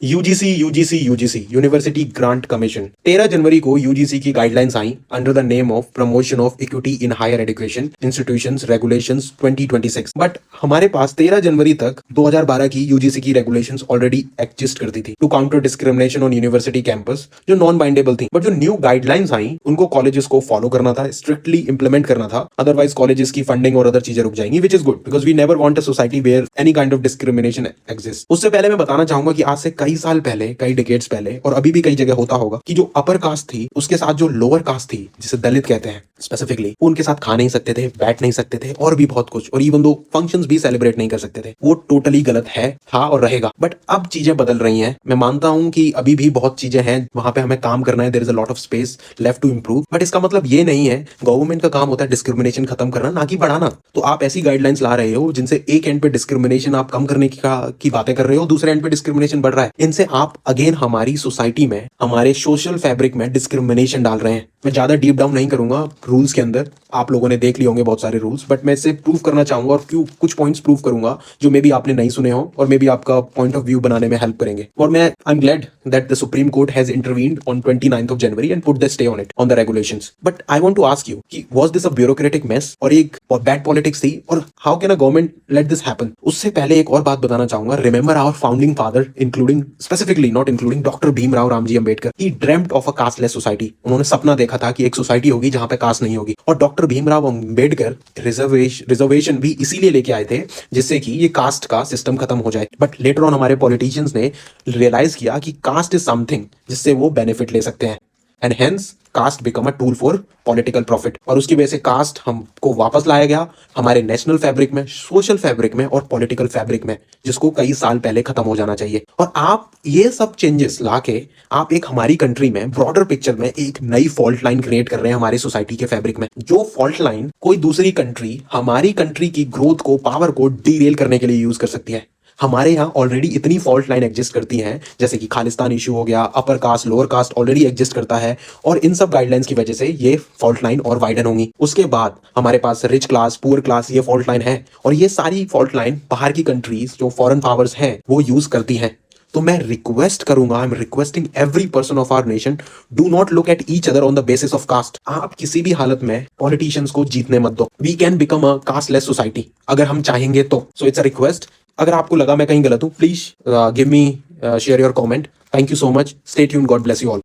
UGC UGC UGC university grant commission 13 जनवरी को UGC की गाइडलाइंस आई under the name of promotion of equity in higher education institutions regulations 2026। But हमारे पास 13 जनवरी तक 2012 की यूजीसी की रेगुलेशंस ऑलरेडी एग्जिस्ट करती थी to counter discrimination on university campus, जो नॉन बाइंडेबल थी। बट जो न्यू गाइडलाइंस आई उनको कॉलेजेस को फॉलो करना था, स्ट्रिक्टली इंप्लीमेंट करना था, अदरवाइज कॉलेजेस की फंडिंग और अदर चीजें रुक जाएंगी, which is good because we never want a society where any kind of discrimination exist. उससे पहले मैं बताना चाहूंगा कि आज से कई साल पहले, कई डिकेड्स पहले, और अभी भी कई जगह होता होगा कि जो अपर कास्ट थी उसके साथ जो लोअर कास्ट थी, जिसे दलित कहते हैं स्पेसिफिकली, उनके साथ खा नहीं सकते थे, बैठ नहीं सकते थे और भी बहुत कुछ, और इवन दो फंक्शंस भी सेलिब्रेट नहीं कर सकते थे। वो टोटली गलत है, था और रहेगा। बट अब चीजें बदल रही हैं। मैं मानता हूं कि अभी भी बहुत चीजें हैं वहां पे हमें काम करना है, there is a lot of space left to improve. But इसका मतलब ये नहीं है, गवर्नमेंट का काम होता है डिस्क्रिमिनेशन खत्म करना, ना कि बढ़ाना। तो आप ऐसी गाइडलाइंस ला रहे हो जिनसे एक एंड पे डिस्क्रिमिनेशन आप कम करने की बातें कर रहे हो, दूसरे एंड पे डिस्क्रिमिनेशन बढ़ रहा है। इनसे आप अगेन हमारी सोसाइटी में, हमारे सोशल फैब्रिक में डिस्क्रिमिनेशन डाल रहे हैं। मैं ज्यादा डीप डाउन नहीं करूंगा रूल्स के अंदर, आप लोगों ने देख लिए होंगे बहुत सारे रूल्स, बट मैं इसे प्रूव करना चाहूंगा और कुछ पॉइंट्स प्रूव करूंगा जो मे बी आपने नहीं सुने हो और मे बी आपका पॉइंट ऑफ व्यू बनाने में हेल्प करेंगे। और मैं I am glad that the supreme court has intervened on 29th of January and put the stay on it on the regulations. But I want to ask you कि was this a bureaucratic mess और एक bad politics थी, और how can a government let this happen? उससे पहले एक और बात बताना चाहूंगा। Remember our founding father, including specifically not including Dr. Bhimrao Ramji Ambedkar, he dreamt of a casteless society. उन्होंने सपना देखा था कि एक सोसाइटी होगी जहां पे कास्ट नहीं होगी, और डॉक्टर भीमराव अंबेडकर रिजर्वेशन भी इसीलिए लेके आए थे जिससे कि ये कास्ट का सिस्टम खत्म हो जाए। बट लेटर ऑन हमारे पॉलिटिशियंस ने रियलाइज किया कि कास्ट इज समथिंग जिससे वो बेनिफिट ले सकते हैं, and hence caste become a tool for political profit. और उसकी वजह से कास्ट हमको वापस लाया गया हमारे नेशनल फैब्रिक में, सोशल फैब्रिक में और पॉलिटिकल फैब्रिक में, जिसको कई साल पहले खत्म हो जाना चाहिए। और आप ये सब चेंजेस लाके आप एक हमारी कंट्री में ब्रॉडर पिक्चर में एक नई फॉल्ट लाइन क्रिएट कर रहे हैं हमारी सोसाइटी के फैब्रिक में, जो फॉल्ट लाइन कोई दूसरी कंट्री हमारी कंट्री की ग्रोथ को, पावर को डीरेल करने के लिए यूज कर सकती है। हमारे यहाँ ऑलरेडी इतनी फॉल्ट लाइन एग्जिस्ट करती हैं, जैसे कि खालिस्तान इशू हो गया, upper caste lower caste already exist करता है, और इन सब गाइडलाइंस की वजह से ये फॉल्ट लाइन और वाइडन होंगी। उसके बाद हमारे पास रिच क्लास, पुअर क्लास, ये फॉल्ट लाइन है, और ये सारी फॉल्ट लाइन बाहर की कंट्रीज जो फॉरेन पावर्स हैं वो यूज करती हैं। तो मैं रिक्वेस्ट करूंगा, I am requesting every person of our nation, do not look at each other on the basis of caste. आप किसी भी हालत में पॉलिटिशियंस को जीतने मत दो। We can become a casteless society अगर हम चाहेंगे तो। So it's a request. अगर आपको लगा मैं कहीं गलत हूं, please give me share your comment. Thank you so much. Stay tuned. God bless you all.